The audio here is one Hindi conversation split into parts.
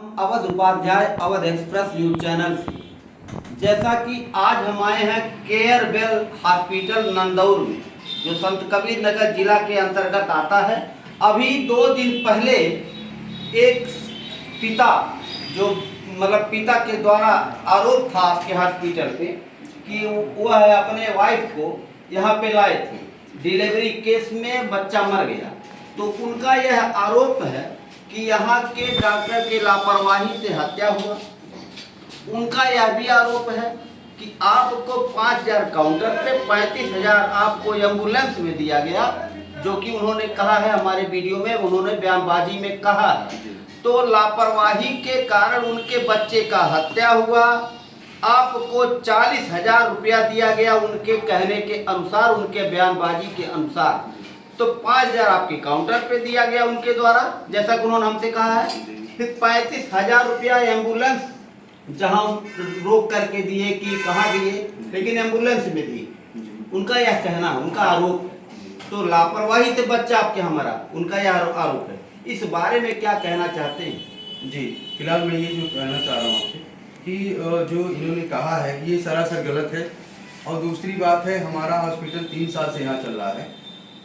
Awadh Upadhyay Awadh express news channel से। जैसा कि आज हम आए हैं केयर बेल हॉस्पिटल नंदौर में, जो संत कबीर नगर जिला के अंतर्गत आता है। अभी 2 दिन पहले एक पिता, जो पिता के द्वारा आरोप था आपके हॉस्पिटल पे कि वह अपने वाइफ को यहाँ पे लाए थे, डिलीवरी केस में बच्चा मर गया। तो उनका यह आरोप है कि यहाँ के डॉक्टर की लापरवाही से हत्या हुआ। उनका यह भी आरोप है कि आपको 5,000 काउंटर पे 35,000 आपको एम्बुलेंस में दिया गया, जो कि उन्होंने कहा है हमारे वीडियो में, उन्होंने बयानबाजी में कहा है। तो लापरवाही के कारण उनके बच्चे का हत्या हुआ। आपको 40,000 रुपया दिया गया उनके कहने के अनुसार, उनके बयानबाजी के अनुसार। तो 5,000 आपके काउंटर पे दिया गया उनके द्वारा, जैसा कि उन्होंने हमसे कहा है। फिर 35,000 रुपया एम्बुलेंस जहां रोक करके दिए कि कहाँ दिए, लेकिन एम्बुलेंस में दिए। उनका यह कहना है, उनका आरोप। तो लापरवाही से बच्चा आपके यहाँ मरा, उनका यह आरोप है। इस बारे में क्या कहना चाहते हैं? जी, फिलहाल मैं ये जो कहना चाह रहा हूँ आपसे कि जो इन्होंने कहा है ये सरासर गलत है। और दूसरी बात है, हमारा हॉस्पिटल 3 साल से यहाँ चल रहा है,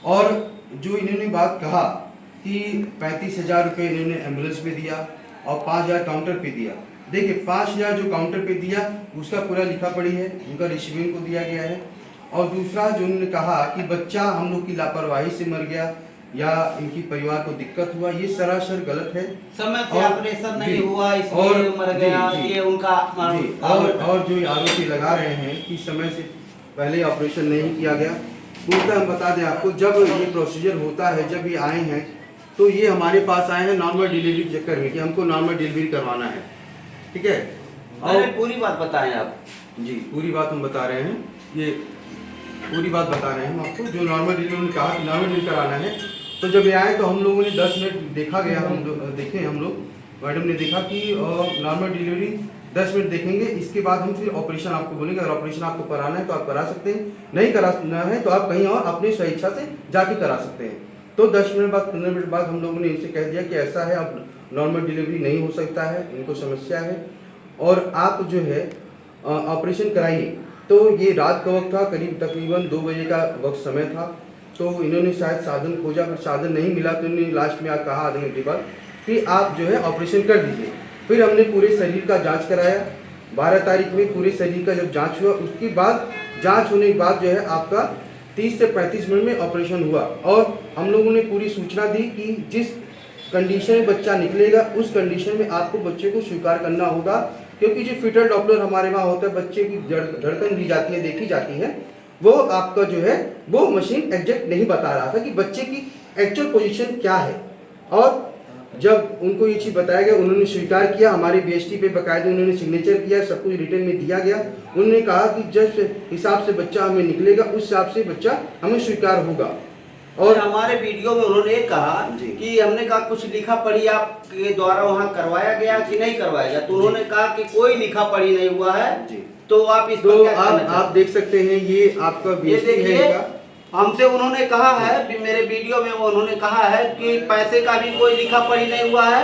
और जो इन्होंने बात कहा कि 35,000 रुपये इन्होंने एम्बुलेंस पे दिया और 5,000 काउंटर पे दिया। देखिए, 5,000 जो काउंटर पे दिया उसका पूरा लिखा पड़ी है, उनका रिसीविंग को दिया गया है। और दूसरा जो उन्होंने कहा कि बच्चा हम लोग की लापरवाही से मर गया या इनकी परिवार को दिक्कत हुआ, ये सरासर गलत है। समय से ऑपरेशन नहीं हुआ इसलिए मर गया, ये उनका और जो आरोपी लगा रहे हैं कि समय से पहले ऑपरेशन नहीं किया गया। पूरा हम बता दें आपको, जब ये प्रोसीजर होता है, जब ये आए हैं तो ये हमारे पास आए हैं नॉर्मल डिलीवरी के चक्कर में कि हमको नॉर्मल डिलीवरी करवाना है, ठीक है। और पूरी बात बताएं आप। जी, पूरी बात हम बता रहे हैं, ये पूरी बात बता रहे हैं हम आपको। जो नॉर्मल डिलीवरी कहा कि नॉर्मल डिलीवरी कराना है, तो जब ये आए तो हम लोगों ने 10 मिनट देखा गया, हम लोग मैडम ने देखा कि नॉर्मल डिलीवरी 10 मिनट देखेंगे, इसके बाद हम फिर ऑपरेशन आपको बोलेंगे। अगर ऑपरेशन आपको कराना है तो आप करा सकते हैं, नहीं कराना है तो आप कहीं और अपनी स्वेच्छा से जाके करा सकते हैं। तो 10 मिनट बाद 15 मिनट बाद हम लोगों ने इनसे कह दिया कि ऐसा है, अब नॉर्मल डिलीवरी नहीं हो सकता है, इनको समस्या है और आप जो है ऑपरेशन कराइए। तो ये रात का वक्त था, करीब तकरीबन 2 बजे का वक्त समय था। तो इन्होंने शायद साधन खोजा, पर साधन नहीं मिला, तो इन्होंने लास्ट में कहा आधे घंटे बाद कि आप जो है ऑपरेशन कर दीजिए। फिर हमने पूरे शरीर का जांच कराया। 12 तारीख में पूरे शरीर का जब जांच हुआ, उसके बाद जांच होने के बाद जो है आपका 30 से 35 मिनट में ऑपरेशन हुआ। और हम लोगों ने पूरी सूचना दी कि जिस कंडीशन में बच्चा निकलेगा उस कंडीशन में आपको बच्चे को स्वीकार करना होगा, क्योंकि जो फीटल डॉपलर हमारे वहाँ होता है, बच्चे की धड़कन दी जाती है, देखी जाती है, वो आपका जो है वो मशीन एग्जैक्ट नहीं बता रहा था कि बच्चे की एक्चुअल पोजीशन क्या है। और जब उनको ये चीज़ बताया गया, उन्होंने स्वीकार किया। हमारे बीएसटी पे बकायदे उन्होंने सिग्नेचर किया, सब कुछ रिटर्न में दिया गया। उन्होंने कहा कि जिस हिसाब से बच्चा हमें निकलेगा उस हिसाब से बच्चा हमें स्वीकार होगा। और हमारे वीडियो में उन्होंने कहा कि हमने कहा कुछ लिखा पढ़ी आपके द्वारा वहाँ करवाया गया कि नहीं करवाया गया, तो उन्होंने कहा कि कोई लिखा पढ़ी नहीं हुआ है। तो आप इस तो आप देख सकते हैं, ये आपका बीएसटी है। हमसे उन्होंने कहा है, मेरे वीडियो में उन्होंने कहा है कि पैसे का भी कोई लिखा पढ़ी नहीं हुआ है,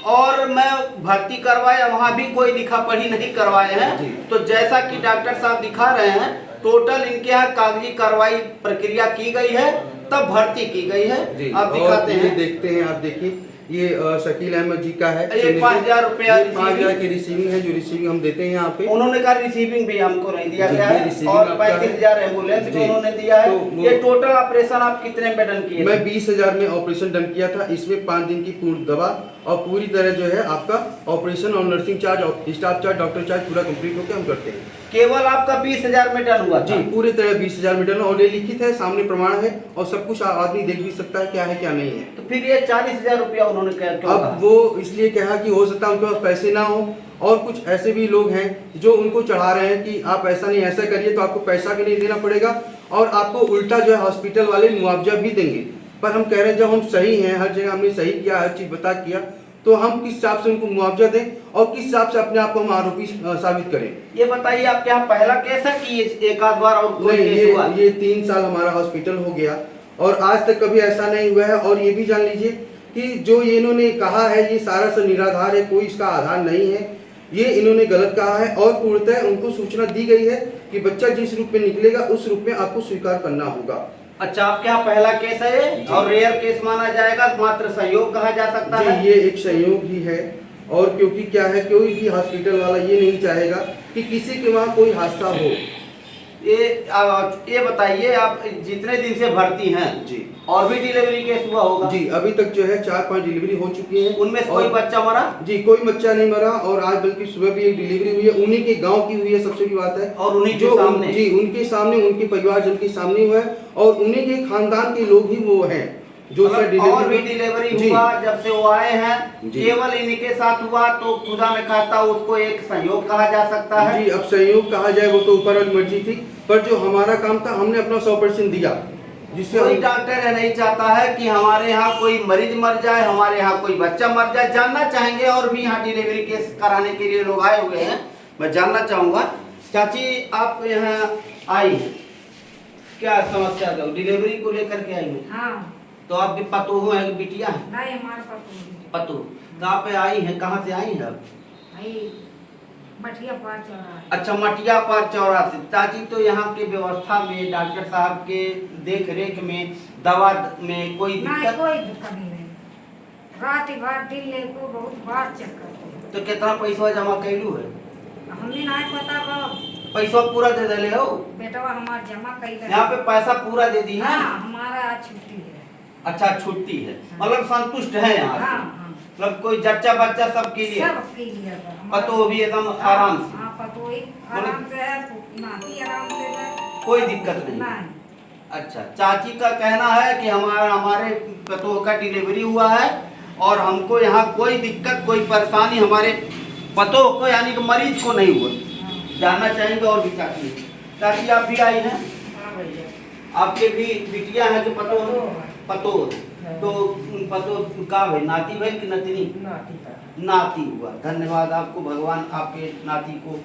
और मैं भर्ती करवाया वहाँ भी कोई लिखा पढ़ी नहीं करवाए हैं। तो जैसा कि डॉक्टर साहब दिखा रहे हैं, टोटल इनके यहाँ कागजी कार्रवाई प्रक्रिया की गई है, तब भर्ती की गई है। आप दिखाते हैं, देखते हैं, आप देखिए, ये शकील अहमद जी का है। 5,000 रुपया 5,000 की रिसीविंग है, जो रिसीविंग हम देते हैं यहाँ पे। उन्होंने कहा रिसीविंग भी हमको नहीं दिया गया है, और 35,000 एम्बुलेंस भी उन्होंने दिया है। ये टोटल ऑपरेशन आप कितने में डन किए? मैं 20,000 में ऑपरेशन डन किया था। इसमें 5 दिन की पूर्ण दवा और पूरी तरह जो है आपका ऑपरेशन और नर्सिंग चार्ज और स्टाफ चार्ज, डॉक्टर चार्ज पूरा कंप्लीट होकर हम करते हैं। केवल आपका 20,000 में डन हुआ? जी, पूरी तरह 20,000 में डन, और ये लिखित है, सामने प्रमाण है, और सब कुछ आदमी देख भी सकता है क्या है क्या नहीं है। तो फिर ये 40,000 रुपया उन्होंने क्या? अब वो इसलिए कहा कि हो सकता है उनके पास पैसे ना हो, और कुछ ऐसे भी लोग हैं जो उनको चढ़ा रहे हैं कि आप ऐसा नहीं ऐसा करिए तो आपको पैसा भी नहीं देना पड़ेगा, और आपको उल्टा जो है हॉस्पिटल वाले मुआवजा भी देंगे। पर हम कह रहे हैं जब हम सही हैं, हर जगह हमने सही किया, हर चीज़ बता किया, तो हम किस हिसाब से उनको मुआवजा दें और किस हिसाब से अपने आप को हम आरोपी साबित करें। ये बताइए, आपके यहाँ पहला केस है कि एक आध बार और कोई केस हुआ? ये 3 साल हमारा हॉस्पिटल हो गया और आज तक कभी ऐसा नहीं हुआ है। और ये भी जान लीजिए कि जो ये इन्होंने कहा है ये सारा सा निराधार है, कोई इसका आधार नहीं है, ये इन्होंने गलत कहा है। और पूर्णतः उनको सूचना दी गई है कि बच्चा जिस रूप में निकलेगा उस रूप में आपको स्वीकार करना होगा। अच्छा, आपके यहाँ पहला केस है ये और रेयर केस माना जाएगा, मात्र सहयोग कहा जा सकता है। ये एक सहयोग ही है, और क्योंकि क्या है, कोई भी हॉस्पिटल वाला ये नहीं चाहेगा कि किसी के वहाँ कोई हादसा हो। ये बताइए, आप जितने दिन से भर्ती हैं जी, और भी डिलीवरी केस हुआ होगा? जी, अभी तक जो है 4-5 डिलीवरी हो चुकी है। उनमें से कोई बच्चा मरा? जी, कोई बच्चा नहीं मरा, और आज बल्कि सुबह भी एक डिलीवरी हुई है, उन्हीं के गांव की हुई है, सबसे बड़ी बात है। और उन्हीं के जो सामने? जी, उनके सामने, उनके परिवारजन के सामने हुआ है, और उन्हीं के खानदान के लोग ही वो हैं जो मतलब और भी डिलीवरी हुआ जब से वो आए हैं, केवल इनके साथ हुआ तो खुदा ने कहता उसको एक संयोग कहा जा सकता है। जी, अब संयोग कहा जाए वो तो ऊपर वाली मर्जी थी, पर जो हमारा काम था हमने अपना 100% दिया। जिससे कोई डॉक्टर ये नहीं चाहता है कि हमारे यहाँ कोई मरीज मर जाए, हमारे यहाँ कोई बच्चा मर जाए। जानना चाहेंगे, और भी यहाँ डिलीवरी केस कराने के लिए लोग आए हुए हैं, मैं जानना चाहूँगा। चाची, आप यहाँ आई हैं, क्या समस्या था? डिलीवरी को लेकर के आई हैं? हाँ। तो आपके पतोह है कि बिटिया है? नहीं, हमारे पतोह। तो आप आई हैं, कहाँ से आई हैं आप? मटिया पार चौराहा। अच्छा, मटिया पार चौराहा से। चाची, तो यहाँ के व्यवस्था में, डॉक्टर साहब के देख रेख में, दवा में कोई नहीं, दिक्कत? कोई दिक्कत नहीं। रात भर दिन ले को बहुत बार चेक करते हैं। तो कितना पैसा जमा कैलू है? हमने नहीं पता कब पैसा पूरा दे दिले हो? बेटवा हमार जमा कैले। यहाँ पे पैसा पूरा दे दी है? हाँ, हमारा आज छुट्टी है। अच्छा, छुट्टी है, मतलब संतुष्ट है यहाँ से? हाँ, मतलब कोई जच्चा बच्चा सबके लिए? सबके लिए। पतो भी एकदम आराम से? हाँ, पतो आराम से है, नाती आराम से है, कोई दिक्कत नहीं? नहीं। अच्छा, चाची का कहना है कि हमारे पतोह का डिलीवरी हुआ है और हमको यहाँ कोई दिक्कत, कोई परेशानी हमारे पतोह को यानी कि मरीज को नहीं हुआ। जानना चाहेंगे और भी चाची। चाची, आप भी आई हैं? आपके भी बिटिया है जो पतोह? तो पतोह का भाई नाती भाई कि नतनी? नाती हुआ। धन्यवाद आपको, भगवान आपके नाती को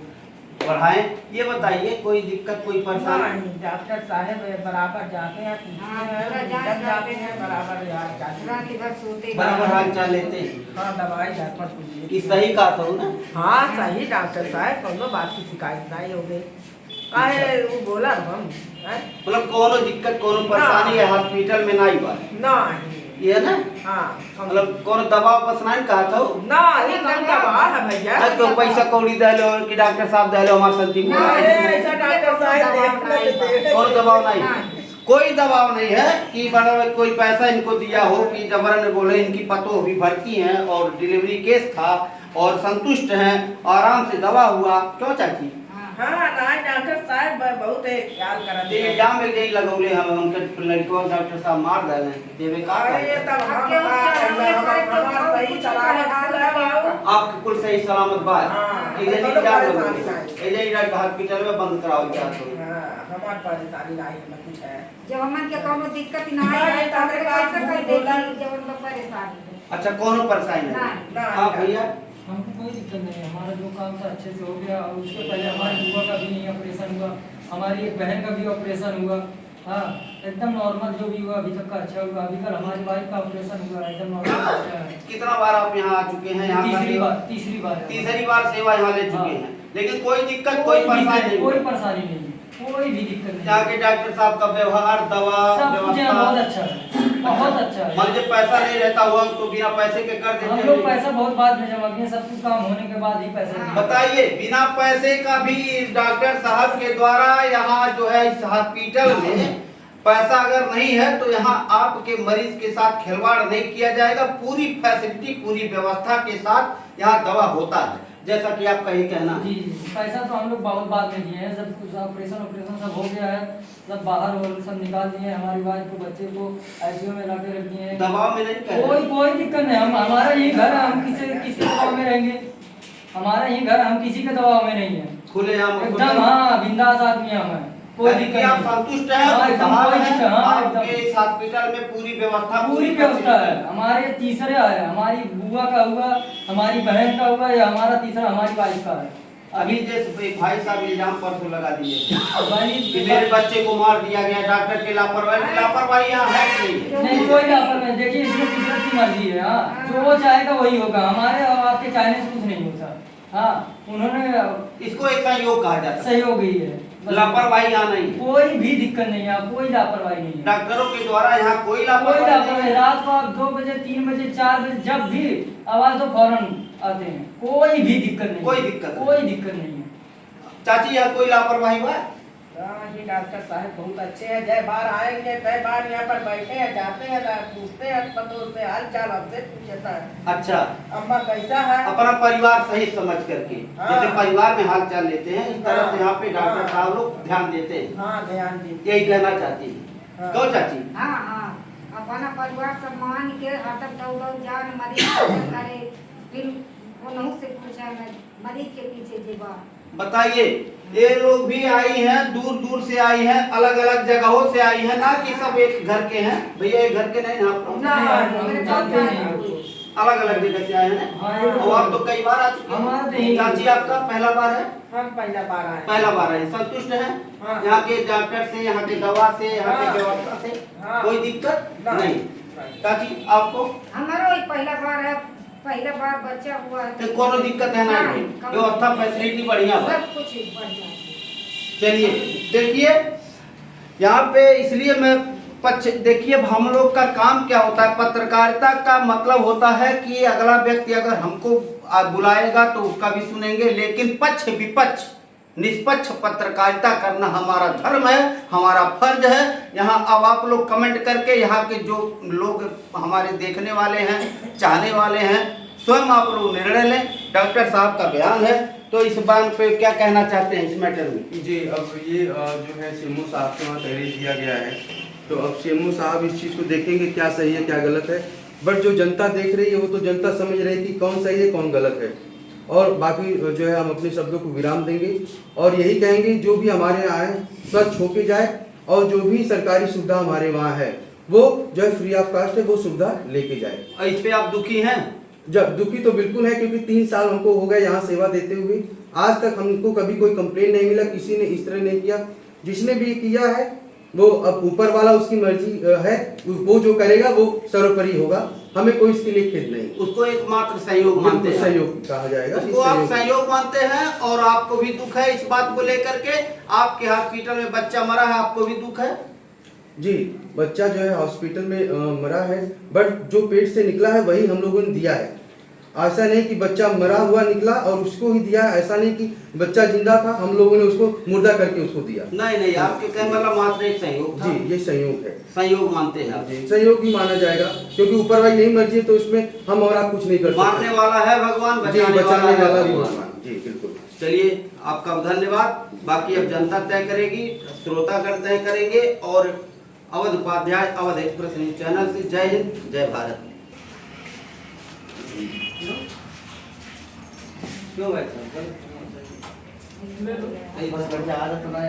बढ़ाएं। ये बताइए, कोई दिक्कत, कोई परेशानी? डॉक्टर साहब बराबर जाते हैं, जाते हैं बराबर रात भर सोते बराबर हाल चाल लेते हैं? हाँ, दवाई घर पर कि सही कहा था ना? हाँ, सही डॉक्टर साहब, कोनो बात की शिकायत नहीं हो गई। काहे वो बोला हम मतलब कोनो दिक्कत, कोनो परेशानी है हॉस्पिटल में नहीं हुआ? नहीं। ये ना? हाँ, मतलब कोनो दवा बस नहीं कहा था? नहीं, कम दवा है भैया। तो पैसा कौड़ी दे लो कि डॉक्टर साहब दे लो, हमारे संती को ऐसा डॉक्टर साहब देख लेते। और दबाव नहीं? कोई दबाव नहीं है कि मतलब कोई पैसा इनको दिया हो कि जबरन बोले। इनकी पतोह भी भर्ती हैं और डिलीवरी केस था और संतुष्ट हैं, आराम से दवा हुआ। क्यों चाची? हाँ, नहीं, डॉक्टर साहब बहुत ख्याल करते हैं। इल्जाम में यही लगौले हम उनके लड़कों डॉक्टर साहब मार डाले देवे का? अरे तब हम सही सलामत आपके कुल सही सलामत बात। हाँ, इधर तो क्या परेशानी लोग नहीं। इधर इधर हॉस्पिटल में बंद कराओ क्या? तो हमारे परेशानी नहीं है, कुछ है। जब हमन के कोनो दिक्कत नहीं है तो हमरे कैसे कह देती जब हम परेशानी है। अच्छा, कोनो परेशानी नहीं? नहीं। हाँ भैया, हमको कोई दिक्कत नहीं है, हमारा जो काम था अच्छे से हो गया। और उसके पहले हमारे बुआ का भी नहीं ऑपरेशन हुआ, हमारी एक बहन का भी ऑपरेशन हुआ। हाँ, एकदम नॉर्मल जो भी हुआ अभी तक का अच्छा हुआ। अभी कल हमारी वाइफ का ऑपरेशन हुआ, एकदम नॉर्मल अच्छा है। कितना बार आप यहाँ आ चुके हैं? यहाँ तीसरी बार है। तीसरी बार सेवा यहाँ ले चुके हाँ। हैं, लेकिन कोई दिक्कत, कोई परेशानी नहीं? कोई परेशानी नहीं, कोई भी दिक्कत नहीं। यहाँ के डॉक्टर साहब का व्यवहार, दवा सब कुछ यहाँ बहुत व्यवस्था? अच्छा है, बहुत अच्छा है। मान लीजिए पैसा नहीं रहता हुआ तो बिना पैसे के कर हम देते लोग हैं? पैसा बहुत बाद में जमा किए, सब कुछ काम होने के बाद ही पैसा दिए। बताइए, बिना पैसे का भी इस डॉक्टर साहब के द्वारा यहाँ जो है इस हॉस्पिटल में पैसा अगर नहीं है तो यहाँ आपके मरीज के साथ खिलवाड़ नहीं किया जाएगा। पूरी फैसिलिटी, पूरी व्यवस्था के साथ यहाँ दवा होता है, जैसा कि आपका ये कहना है। जी, पैसा तो हम लोग बहुत बाद में दिए हैं। सब कुछ ऑपरेशन सब हो गया है, सब बाहर और सब निकाल दिए हैं। हमारी वाइफ को, बच्चे को आईसीयू में ला के रख दिए हैं। दबाव में नहीं कह रहे? कोई दिक्कत नहीं। हम हमारा यही घर है, हम किसके दबाव में रहेंगे? हमारा यही घर, हम किसी के दबाव में नहीं है। खुले आम एकदम हाँ, बिंदास आदमी हम हैं, कोई दिक्कत आप नहीं। संतुष्ट हैं? हाँ, एकदम खुशहाल कोई हैं? दिक्कत, हाँ, एकदम। आपके इस हॉस्पिटल में पूरी व्यवस्था, पूरी व्यवस्था है। हमारे तीसरा है, हमारी बुआ का हुआ, हमारी बहन का हुआ, या हमारा तीसरा हमारी वाइफ का है। अभी जैसे एक भाई साहब इल्जाम परसों लगा दिए भाई कि मेरे बच्चे को मार दिया गया, डॉक्टर की लापरवाही। लापरवाही यहाँ है कि नहीं? नहीं, कोई लापरवाही। देखिए, इसमें की मर्जी है। हाँ, जो वो चाहेगा वही होगा, हमारे और आपके चाहने से कुछ नहीं होता। हाँ, उन्होंने इसको एक सहयोग कहा जाता है, सहयोग ही है, बस। लापरवाही यहाँ नहीं है। कोई भी दिक्कत नहीं है, कोई लापरवाही नहीं है। डॉक्टरों के द्वारा यहाँ कोई कोई लापरवाही नहीं लापरवाही, है। रात को आप 2 बजे 3 बजे 4 बजे जब भी आवाज तो फौरन आते हैं, कोई भी दिक्कत नहीं, कोई दिक्कत नहीं। कोई दिक्कत नहीं है। चाची यहाँ कोई लापरवाही हुआ है? हाँ जी, डॉक्टर साहब बहुत अच्छे हैं। जय बार आएंगे तय बार यहाँ पर बैठे हैं, जाते हैं, पूछते हैं पतों से, हाल चाल हमसे पूछता है, अच्छा, अम्मा कैसा है। अपना परिवार सही समझ करके, हाँ। जैसे परिवार में हाल चाल लेते हैं, इस तरह से यहाँ पे हाँ। डॉक्टर साहब लोग ध्यान देते हैं। हाँ, ध्यान दीजिए। यही कहना चाहती है। हाँ। क्यों चाची? हाँ हाँ, अपना परिवार सब मान के हटक दौड़ जान मरीज के करे, फिर उन्हों से पूछा मरीज के पीछे जीवा। बताइए, ये लोग भी आई हैं, दूर दूर से आई हैं, अलग अलग जगहों से आई हैं, ना कि सब एक घर के हैं। भैया एक घर के नहीं ना आप लोग? ना, हम जानते नहीं हैं। अलग अलग जगह से आए हैं हाँ, ना? और आप तो कई बार आ चुके हमारा तो हैं। यही- चाची आपका पहला बार है? हम पहला बार आए। पहला बार है, संतुष्ट हैं? हाँ। यहाँ के डॉक्टर से, यहाँ के दवा से, यहाँ के हाँ। व्यवस्था से हाँ। कोई दिक्कत नहीं। नहीं। चाची आपको हमारो ही पहला बार है, पहला बार बच्चा हुआ है तो कोनो दिक्कत है ना? व्यवस्था फैसिलिटी बढ़िया है। सब कुछ बढ़िया है। चलिए देखिए, यहाँ पे इसलिए मैं देखिए, अब हम लोग का काम क्या होता है, पत्रकारिता का मतलब होता है कि अगला व्यक्ति अगर हमको बुलाएगा तो उसका भी सुनेंगे, लेकिन पक्ष विपक्ष निष्पक्ष पत्रकारिता करना हमारा धर्म है, हमारा फर्ज है। यहाँ अब आप लोग कमेंट करके, यहाँ के जो लोग हमारे देखने वाले हैं, चाहने वाले हैं, स्वयं आप लोग निर्णय लें। डॉक्टर साहब का बयान है, तो इस बात पे क्या कहना चाहते हैं इस मैटर में? जी, अब ये जो है सीएमओ साहब के वहाँ तहरीर दिया गया है, तो अब सीएमओ साहब इस चीज़ को देखेंगे क्या सही है क्या गलत है। बट जो जनता देख रही है वो तो जनता समझ रही है कि कौन सही है कौन गलत है। और बाकी जो है हम अपने शब्दों को विराम देंगे और यही कहेंगे जो भी हमारे यहाँ आए स्वच्छ होके जाए, और जो भी सरकारी सुविधा हमारे वहाँ है वो जो है फ्री ऑफ कास्ट है वो सुविधा लेके जाए। और इस पे आप दुखी हैं? जब दुखी तो बिल्कुल है, क्योंकि 3 साल हमको हो गए यहाँ सेवा देते हुए, आज तक हमको कभी कोई कंप्लेन नहीं मिला, किसी ने इस तरह नहीं किया। जिसने भी किया है वो अब ऊपर वाला उसकी मर्जी है, वो जो करेगा वो सर्वोपरि होगा, हमें कोई इसके लिए खेद नहीं। उसको एकमात्र सहयोग मानते हैं, सहयोग कहा जाएगा। उसको आप सहयोग मानते हैं। और आपको भी दुख है इस बात को लेकर के, आपके हॉस्पिटल में बच्चा मरा है, आपको भी दुख है? जी, बच्चा जो है हॉस्पिटल में मरा है, बट जो पेट से निकला है वही हम लोगों ने दिया है। ऐसा नहीं कि बच्चा मरा हुआ निकला और उसको ही दिया, ऐसा नहीं कि बच्चा जिंदा था हम लोगों ने उसको मुर्दा करके उसको दिया। नहीं नहीं, आपके कहने वाला मात्र एक सहयोग था। जी, ये संयोग है, सहयोग मानते हैं आप? जी, सहयोग ही माना जाएगा, क्योंकि ऊपर वाली नहीं मर्जी है तो इसमें हम और आप कुछ नहीं कर सकते। मारने वाला है भगवान, जी, बचाने वाला है भी भगवान। भगवान। जी बिल्कुल। चलिए, आपका धन्यवाद। बाकी अब जनता तय करेगी, श्रोतागण तय करेंगे। और Awadh Upadhyay, Awadh express news channel से जय हिंद, जय भारत। क्यों भाई साहब? बस बढ़िया आदत ना